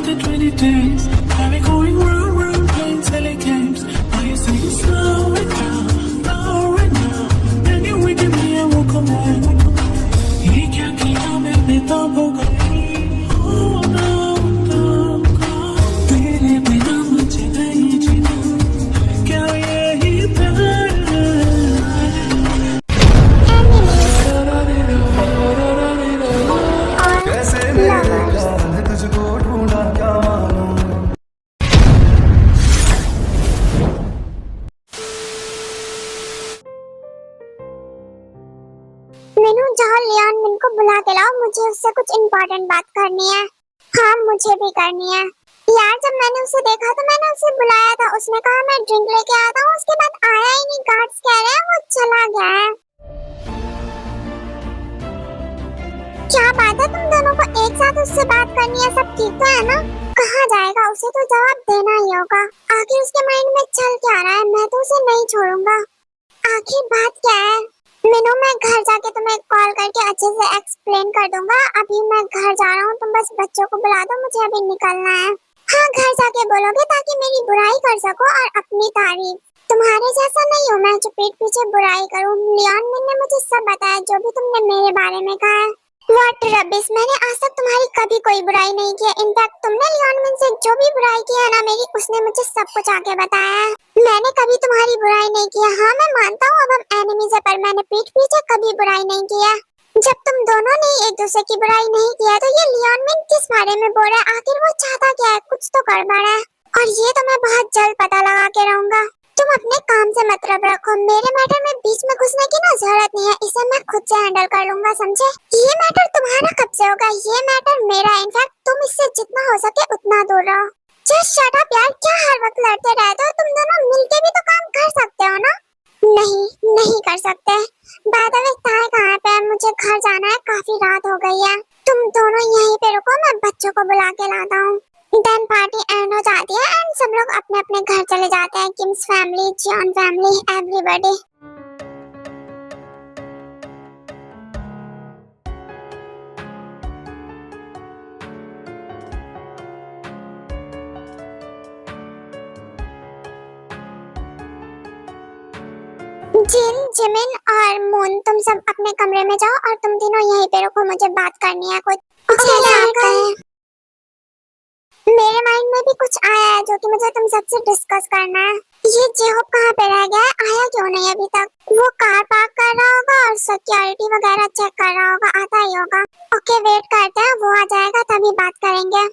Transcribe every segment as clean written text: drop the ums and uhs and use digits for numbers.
after 20 days, I've been going round, playing silly games. Now you say you slow it down, and you're waking me and walk away. ये क्या किया मैंने तब गई, oh no, तेरे बिना मुझे नहीं जीना, क्या यही प्यार कैसे मेरे प्यार ने तुझको ढूंढा क्या मालूम। मीनू जाओ लियोन मिन को बुला के लाओ, मुझे उससे कुछ इम्पोर्टेंट बात करनी है। हाँ मुझे भी करनी है यार। जब मैंने उसे देखा तो मैंने उसे बुलाया था, उसने कहा मैं ड्रिंक लेके आता हूँ, उसके बाद आया ही नहीं। गार्ड्स कह रहे हैं वो चला गया है। क्या बात है, तुम दोनों को एक साथ उससे बात करनी है, सब ठीक तो है ना? कहाँ जाएगा, उसे तो जवाब देना ही होगा। आखिर उसके माइंड में चल क्या रहा है, मैं तो उसे नहीं छोड़ूंगा। आखिर बात क्या है? मीनू मैं घर जाके तुम्हें कॉल करके अच्छे से एक्सप्लेन कर दूंगा। अभी मैं घर जा रहा हूँ, तुम बस बच्चों को बुला दो, मुझे अभी निकलना है। हाँ घर जाके बोलोगे ताकि मेरी बुराई कर सको और अपनी तारीफ। तुम्हारे जैसा नहीं हूँ मैं जो पीठ पीछे बुराई करूँ। लियोन मिन ने मुझे सब बताया जो भी तुमने मेरे बारे में कहा है। व्हाट रबिश, मैंने आज तक तुम्हारी कभी कोई बुराई नहीं की। इनफैक्ट तुमने लियोन मिन से जो भी बुराई की है ना मेरी, उसने मुझे सब कुछ आके बताया है। मैंने कभी तुम्हारी बुराई नहीं की है। हाँ मैं मानता हूँ अब हम एनिमीज है, पर मैंने पीठ पीछे कभी बुराई नहीं की है। जब तुम दोनों ने एक दूसरे की बुराई नहीं किया तो ये लियोन मिन किस बारे में बोल रहा है? आखिर वो चाहता क्या है? कुछ तो गड़बड़ है और ये तो मैं बहुत जल्द पता लगा के रहूंगा। तुम अपने काम से मतलब रखो, मेरे मैटर में बीच में घुसने की ना जरूरत नहीं है, इसे मैं खुद से हैंडल कर लूंगा, समझे? ये मैटर तुम्हारा कब से होगा? ये मैटर मेरा। इनफैक्ट तुम इससे जितना हो सके उतना दूर रहो। जस्ट शट अप यार, क्या हर वक्त लड़ते रहते हो? तुम दोनों मिलके भी तो काम कर सकते हो ना? नहीं कर सकते। बाय द वे ताए कहाँ पे है? मुझे घर जाना है, काफी रात हो गई है। तुम दोनों यहीं पे रुको, मैं बच्चों को बुला के लाता हूँ। देन पार्टी एंड हो जाती है एंड सब लोग अपने अपने घर चले जाते हैं। Kim's family, Jeon family, everybody. Jin, Jimin और मून तुम सब अपने कमरे में जाओ और तुम तीनों यहीं पे रुको, मुझे बात करनी है कुछ। मेरे माइंड में भी कुछ आया है जो कि मुझे तुम सबसे डिस्कस करना है। ये जेहोब कहाँ पे रह गया है? आया क्यों नहीं अभी तक? वो कार पार्क कर रहा होगा और सिक्योरिटी वगैरह चेक कर रहा होगा, आता ही होगा। ओके वेट करते हैं, वो आ जाएगा तभी बात करेंगे।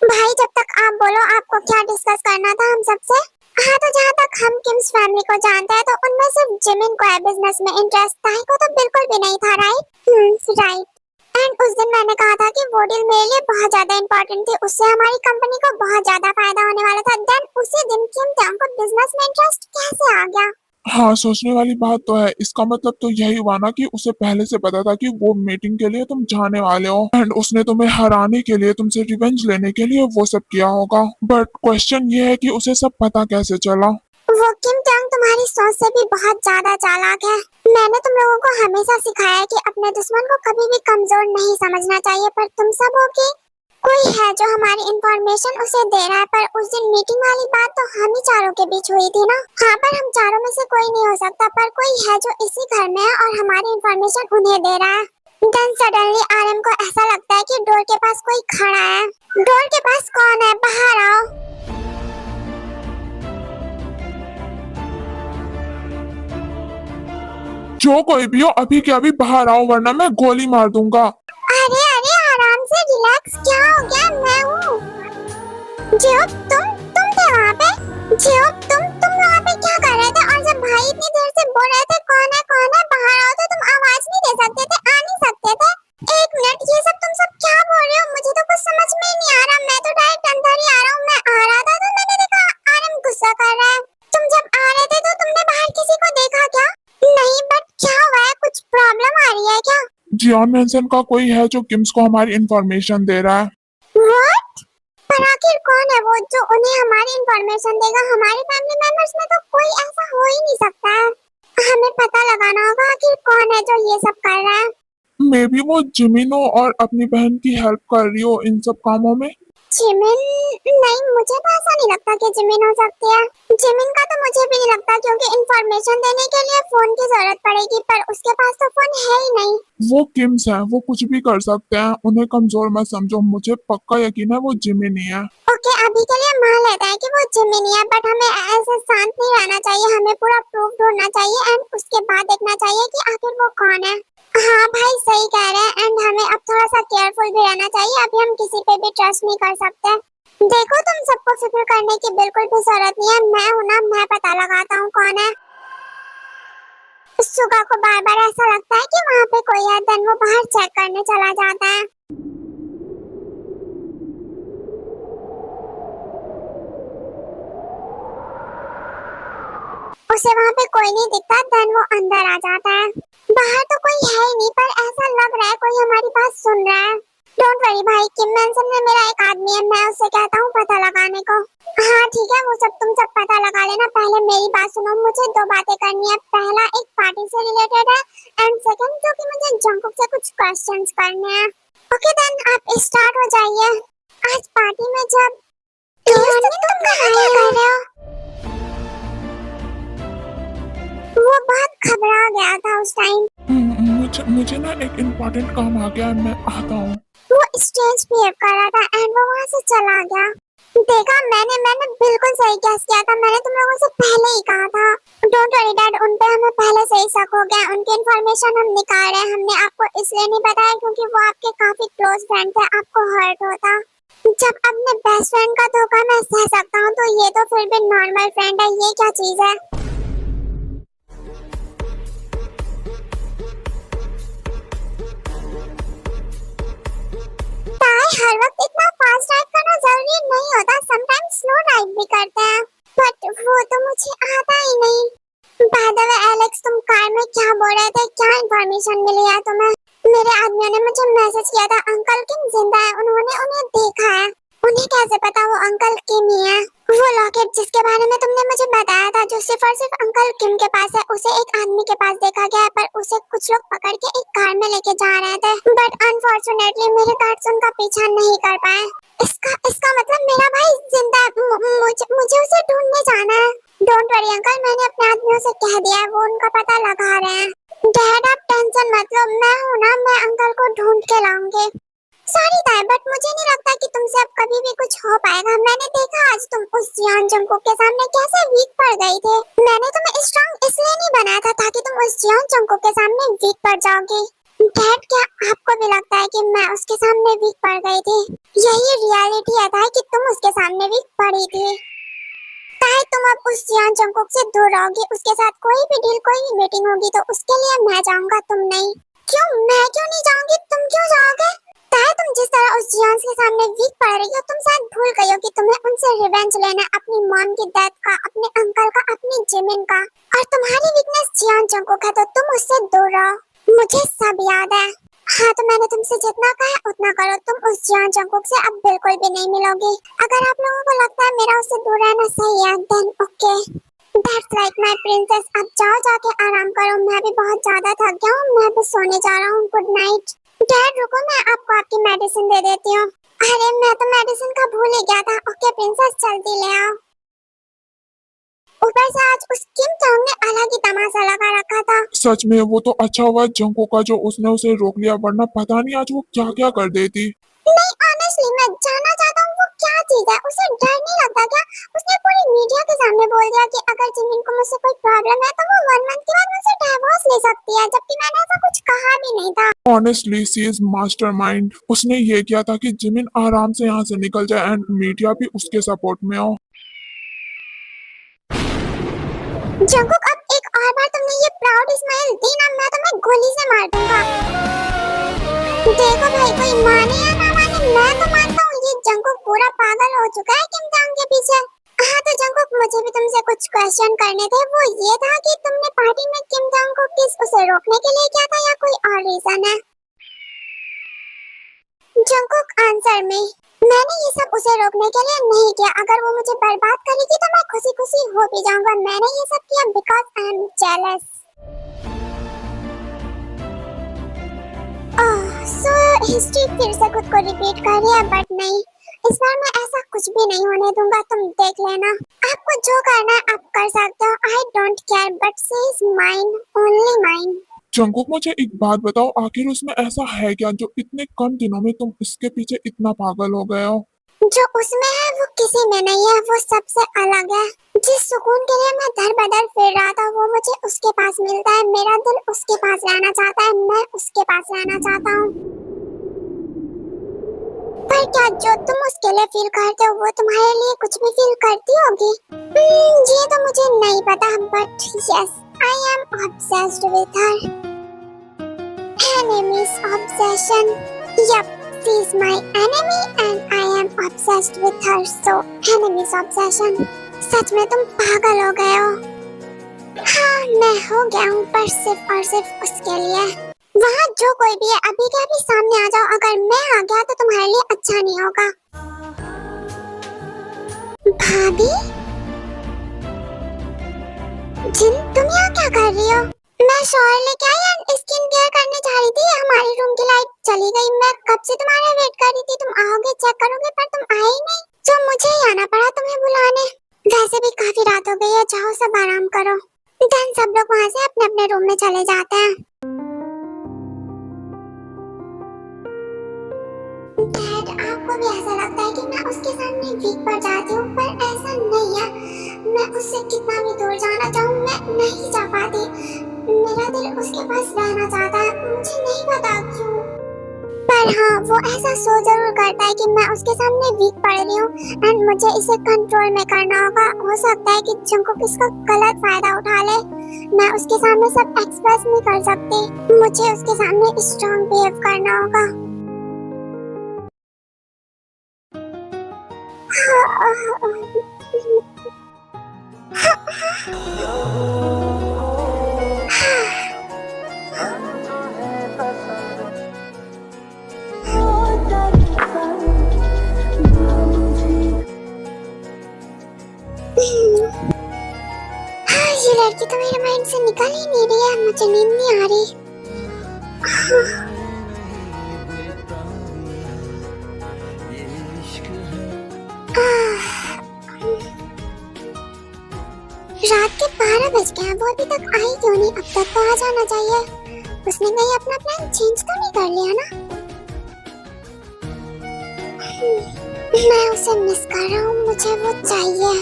भाई जब तक आप बोलो आपको क्या डिस्कस करना था हम सबसे? हाँ तो जहाँ तक हम किम्स फैमिली को जानते हैं तो उनमें सिर्फ जिमिन को है बिजनेस में इंटरेस्ट, ताई को तो बिल्कुल भी नहीं था, राइट? राइट। एंड उस दिन मैंने कहा था कि वो डील मेरे लिए बहुत ज्यादा इंपॉर्टेंट थी, उससे हमारी कंपनी को बहुत ज्यादा फायदा होने वाला था। देन उसी दिन किम टोंग को बिजनेस में इंटरेस्ट कैसे आ गया? हाँ सोचने वाली बात तो है। इसका मतलब तो यही हुआ ना कि उसे पहले से पता था कि वो मीटिंग के लिए तुम जाने वाले हो एंड उसने तुम्हें हराने के लिए, तुमसे रिवेंज लेने के लिए वो सब किया होगा। बट क्वेश्चन ये है कि उसे सब पता कैसे चला? वो किम टोंग तुम्हारी सोच से भी बहुत ज्यादा चालाक है। मैंने तुम लोगों को हमेशा सिखाया है कि अपने दुश्मन को कभी भी कमजोर नहीं समझना चाहिए, पर तुम सब हो कि कोई है जो हमारी इंफॉर्मेशन उसे दे रहा है। पर उस दिन मीटिंग वाली बात तो हम ही चारों के बीच हुई थी ना? हाँ पर हम चारों में से कोई नहीं हो सकता, पर कोई है जो इसी घर में है और हमारी इंफॉर्मेशन उन्हें दे रहा है। देन सडनली आरएम को ऐसा लगता है कि डोर के पास कोई खड़ा है। डोर के पास कौन है? बाहर आओ। जो कोई भी हो अभी के अभी बाहर आओ वरना मैं गोली मार दूंगा। अरे अरे आराम से रिलैक्स, क्या हो गया? मैं हूँ। जियोब तुम थे वहाँ पे? जियोब तुम वहाँ पे क्या कर रहे थे? और जब भाई इतनी देर से बोल रहे थे कौन है बाहर आओ, तो तुम आवाज नहीं दे सकते थे, आ नहीं सकते थे? एक मिनट, ये तुम सब क्या बोल रहे हो? मुझे तो कुछ समझ में ही नहीं आ रहा। मैं तो डायरेक्ट अंदर ही आ रहा हूँ। मैं आ रहा था तो मैंने देखा आरएम गुस्सा कर रहा है। तुम जब आ रहे थे तो तुमने बाहर किसी को देखा क्या? नहीं, बट क्या हुआ है? कुछ प्रॉब्लम आ रही है क्या? जियोन मेंसन का कोई है जो किम्स को हमारी इंफॉर्मेशन दे रहा है। What? पर आखिर कौन है वो जो उन्हें हमारी इंफॉर्मेशन देगा? हमारे फैमिली मेंबर्स में तो कोई ऐसा हो ही नहीं सकता है। हमें पता लगाना होगा आखिर कौन है जो ये सब कर रहा है। मे बी वो जिमिनो और अपनी बहन की हेल्प कर रही हो इन सब कामों में। जिमिन? नहीं, मुझे तो ऐसा नहीं लगता कि जिमिन हो सकती है। जिमिन का तो मुझे भी नहीं लगता, क्योंकि इंफॉर्मेशन देने के लिए फोन की जरूरत पड़ेगी, पर उसके पास तो फोन है ही नहीं। वो किम्स है, वो कुछ भी कर सकते हैं, उन्हें कमजोर मत समझो, मुझे पक्का यकीन है वो जिमिन ही है। ओके, अभी के लिए मान लेते हैं कि वो जिमिन ही है, बट हमें ऐसे शांत नहीं रहना चाहिए, हमें पूरा प्रूफ ढूंढना चाहिए एंड उसके बाद देखना चाहिए कि आखिर वो कौन है। हाँ भाई, सही कह रहे हैं, एंड हमें अब थोड़ा सा केयरफुल भी रहना चाहिए, अभी हम किसी पे भी ट्रस्ट नहीं कर सकते। देखो, तुम सबको फिक्र करने की बिल्कुल भी जरूरत नहीं है, मैं हूं ना, मैं पता लगाता हूँ कौन है। सुगा को बार बार ऐसा लगता है कि वहाँ पे कोई है, देन वो बाहर चेक करने चला जाता है। उसे वहाँ पे कोई नहीं दिखता, देन वो अंदर आ जाता है। बाहर तो कोई है ही नहीं, पर ऐसा लग रहा है कोई हमारी बात सुन रहा है। डोंट वरी भाई, किम मैनसन में मेरा एक आदमी है, मैं उससे कहता हूँ पता लगाने को। हाँ ठीक है, वो सब तुम सब पता लगा लेना, पहले मेरी बात सुनो, मुझे दो बातें करनी है। पहला एक पार्टी से रिलेटेड है, एंड सेकंड जो कि मुझे जंकुक से कुछ क्वेश्चंस करने हैं। ओके देन, आप स्टार्ट हो जाइए। आज पार्टी में जब तुम कहाँ क्या कर रहे हो? वो बहुत घबरा गया था उस टाइम। मुझे ना एक इम्पोर्टेंट काम आ गया है, मैं आता हूँ। वो स्ट्रेंज बिहेव कर रहा था एंड वो वहाँ से चला गया। देखा, मैंने बिल्कुल सही गैस किया था, मैंने तुम लोगों से पहले ही कहा था। डोंट वरी डैड, उन पे हमें पहले से ही शक हो गया, उनकी इन्फॉर्मेशन हम निकाल रहे हैं। हमने आपको इसलिए नहीं बताया क्योंकि वो आपके काफी क्लोज फ्रेंड थे, आपको हर्ट होता। जब अपने बेस्ट फ्रेंड का धोखा मैं सह सकता हूँ, तो ये तो फिर भी नॉर्मल फ्रेंड है, ये क्या चीज है? हर वक्त इतना फास्ट ड्राइव करना जरूरी नहीं होता, समटाइम्स स्लो ड्राइव भी करते हैं, बट वो तो मुझे आता ही नहीं। बाय द वे एलेक्स, तुम कार में क्या बोल रहे थे? क्या इन्फॉर्मेशन मिली है तुम्हें? मेरे आदमियों ने मुझे मैसेज किया था, अंकल किम जिंदा है, उन्होंने उन्हें देखा है। उन्हें कैसे पता वो अंकल किम ही है? वो लॉकेट जिसके बारे में तुमने मुझे बताया था, जो सिर्फ और सिर्फ अंकल किम के पास है, उसे एक आदमी के पास देखा गया है, पर उसे कुछ लोग पकड़ के एक कार में लेके जा रहे थे, बट अनफॉर्चुनेटली मेरे गार्ड्स उनका पीछा नहीं कर पाए। इसका मतलब मेरा भाई जिंदा है, मुझे उसे ढूंढने जाना है। डोंट वरी अंकल, मैंने अपने आदमियों से कह दिया है, वो उनका पता लगा रहे हैं। डैड आप टेंशन मत लो, मैं हूँ ना, मैं अंकल को ढूंढ के लाऊंगी। सॉरी ताई, बट मुझे नहीं लगता कि तुमसे अब कभी भी कुछ हो पाएगा। मैंने देखा आज तुम उस जियान जंकुक के सामने कैसे वीक पड़ गई थे। मैंने तुम्हें स्ट्रांग इसलिए नहीं बनाया था ताकि तुम उस जियान जंकुक के सामने वीक पड़ जाओगी। डैड, क्या आपको भी लगता है कि मैं उसके सामने वीक पड़ गई थी? यही रियलिटी है ताई कि तुम उसके सामने वीक पड़ी थी। ताई, तुम अब उस जियान जंकुक से दूर रहोगी, उसके साथ कोई भी डील, कोई भी मीटिंग होगी तो उसके लिए मैं जाऊंगा, तुम नहीं। क्यों? मैं क्यों नहीं जाऊंगी, तुम क्यों जाओगे? ताई, तुम जिस तरह उस जियान के सामने वीक पड़ रही हो, तुम शायद भूल गई हो कि तुम्हें उनसे रिवेंज लेना है, अपनी मॉम की डेथ का, अपने अंकल का, अपनी जिमिन का। और तुम्हारी वीकनेस जियान जंकुक है, तो तुम उससे दूर रहो। मुझे सब याद है। हाँ, तो मैंने तुमसे जितना कहा उतना करो, तुम उस जियान जंकुक से अब बिल्कुल भी नहीं मिलोगी। अगर आप लोगों को लगता है मेरा उससे दूर रहना सही है, then okay, that's like my princess. अब जाओ, जाके आराम करो, मैं भी बहुत ज्यादा थक गया हूँ, मैं भी सोने जा रहा हूँ। Good night. डैड रुको, मैं आपको आपकी मेडिसिन दे देती हूँ। अरे मैं तो मेडिसिन का भूल ही गया था। ओके प्रिंसेस, जल्दी ले आओ। ऊपर से आज उस किम चोंग ने अलग ही तमाशा लगा रखा था। सच में वो तो अच्छा हुआ जंकुक का जो उसने उसे रोक लिया, वरना पता नहीं आज वो क्या क्या कर देती। नहीं, ऑनेस्टली मैं जानना चाहता हूँ वो क्या चीज है। उसे डर नहीं लगता क्या? उसने पूरी मीडिया के सामने बोल दिया कि अगर जिमिन को मुझसे कोई प्रॉब्लम है तो वो 1 मंथ के बाद मुझसे डिवोर्स ले सकती है, जबकि मैंने ऐसा कुछ कहा भी नहीं था। Honestly she is mastermind. उसने ये किया था कि जिमिन आराम से यहाँ से निकल जाए एंड मीडिया भी उसके सपोर्ट में हो। जंकुक, अब एक और बार तुमने ये प्राउड स्माइल दी ना, मैं तुम्हें गोली से मार दूंगा। देखो भाई, कोई माने या ना माने, मैं तो मानता हूँ ये जंकुक पूरा पागल हो चुका है किम जोंग के पीछे। हाँ तो जंकुक, मुझे भी तुमसे कुछ क्वेश्चन करने थे। वो ये था कि तुमने पार्टी में किम जोंग को किस उसे रोकने के लिए किया था या कोई और रीजन है? जंकुक, आंसर में। मैंने ये सब उसे रोकने के लिए नहीं किया। अगर वो मुझे बर्बाद करेगी तो मैं खुशी खुशी हो भी जाऊंगा। मैंने ये सब किया because I am jealous. So history फिर से खुद को रिपीट कर रही है, बट नहीं, इस बार मैं ऐसा कुछ भी नहीं होने दूंगा, तुम देख लेना। आपको जो करना है आप कर सकते हो, I don't care, but she is mine, only mine. Jungkook मुझे एक बात बताओ, आखिर उसमें ऐसा है क्या जो इतने कम दिनों में तुम इसके पीछे इतना पागल हो गए हो? जो उसमें है वो किसी में नहीं है, वो सबसे अलग है। जिस सुकून के लिए मैं दर बदर फिर रहा था वो मुझे उसके पास मिलता है। मेरा दिल उसके पास रहना चाहता है, मैं उसके पास रहना चाहता हूँ। पर क्या जो तुम उसके लिए फील करते हो वो तुम्हारे लिए कुछ भी फील करती होगी? ये तो मुझे नहीं पता, but yes I am obsessed with her. Enemies obsession. Yup, she is my enemy and I am obsessed with her. So, enemies obsession. सच में तुम पागल हो गए हो। हाँ, मैं हो गया हूँ, पर सिर्फ और सिर्फ उसके लिए। वहाँ जो कोई भी है अभी के अभी सामने आ जाओ। अगर मैं आ गया तो तुम्हारे लिए अच्छा नहीं होगा। भाभी, जिन तुम यहाँ क्या कर रही हो? मैं शॉवर लेके आई एंड स्किन केयर करने जा रही थी। हमारी रूम की लाइट चली गई। मैं कब से तुम्हारा वेट कर रही थी, तुम आओगे चेक करोगे, पर तुम आए ही नहीं, तो मुझे ही आना पड़ा तुम्हें बुलाने। वैसे भी काफी रात हो गई है, जाओ सब आराम करो। देन सब लोग वहाँ से अपने अपने रूम में चले जाते हैं। डैड, आपको भी ऐसा लगता है कि मैं उसके सामने वीक पड़ जाती हूँ, पर ऐसा नहीं है। मैं उससे कितना भी दूर जाना चाहूँ, मैं नहीं जा पाती। मेरा दिल उसके पास रहना चाहता है, मुझे नहीं पता क्यों। पर हाँ, वो ऐसा सो जरूर करता है कि मैं उसके सामने वीक पड़ रही हूँ एंड मुझे इसे कंट्रोल में करना होगा। हो सकता है कि जंगकुक इसका गलत फायदा उठा ले। मैं उसके सामने सब एक्सप्रेस नहीं कर सकती, मुझे उसके सामने स्ट्रांग बिहेव करना होगा। ये लड़की तो मेरे माइंड से निकल ही नहीं रही है, मुझे नींद नहीं आ रही। रात के 12 बज गए हैं, वो अभी तक आई क्यों नहीं? अब तक तो आ जाना चाहिए। उसने कहीं अपना प्लान चेंज तो नहीं कर लिया ना? मैं उसे मिस कर रहा हूँ, मुझे वो चाहिए।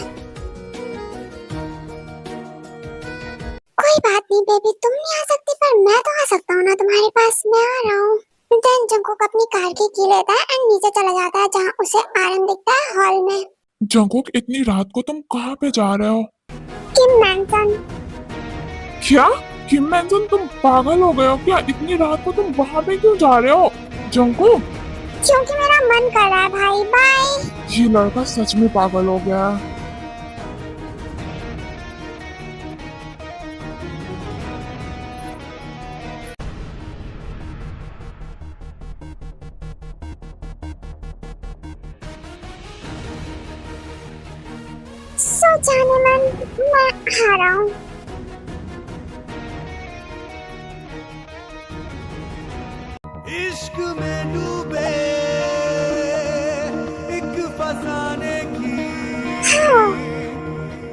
कोई बात नहीं बेबी, तुम नहीं आ सकती पर मैं तो आ सकता हूँ ना तुम्हारे पास। मैं आ रहा हूँ। देन जंगकुक अपनी कार की की लेता है एंड नीचे चला जाता है जहाँ उसे आराम दिखता है हॉल में। जंगकुक, इतनी रात को तुम कहाँ पे जा रहे हो? किम मैंसन। क्या? किम मैंसन? तुम पागल हो गए हो क्या? इतनी रात को तुम वहाँ पे क्यों जा रहे हो जंगकुक? क्योंकि मेरा मन कर रहा है भाई। बाय। ये लड़का सच में पागल हो गया है। सो जाने मन, मैं आ रहा हूँ। इश्क में डूबे एक फसाने की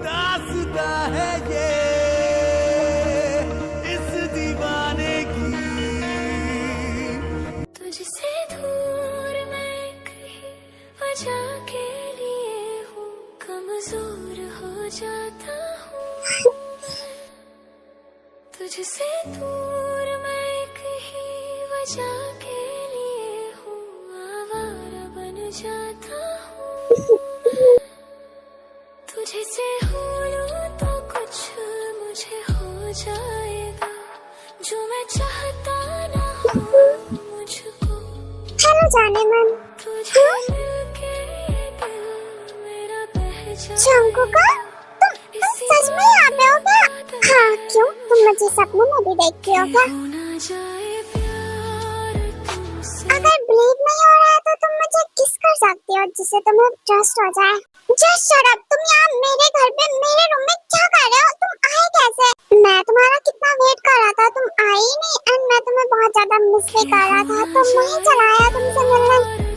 दास्तां है ये इस दीवाने की। तुझसे दूर मैं कहीं वजह के लिए हूँ, कमजोर हो जाता हूँ। तुझसे दूर मैं कहीं वजह के लिए हूँ, आवारा बन जाता हूँ। तुझे से हो लूं तो कुछ मुझे हो जाएगा, जो मैं चाहता ना हो मुझको। हेलो जाने मन। तुझे मिलके ये दिल मेरा बह जाए। जंगकुक, तुम सच में यहाँ पे हो क्या? हाँ, क्यों? तुम मुझे सपनों में भी देखती हो क्या? होना जाए प्यार तुमसे। अगर बिलीव नहीं हो रहा है तो तुम मुझे किस कर सकती हो जिससे तुम्हें ट्रस्ट हो जाए? Just shut up. तुम यहाँ मेरे घर पे मेरे रूम में क्या कर रहे हो? तुम आए कैसे? मैं तुम्हारा कितना वेट कर रहा था, तुम आए ही नहीं एंड मैं तुम्हें बहुत ज्यादा मिस भी कर रहा था, तो मैं ही चला आया तुमसे मिलने।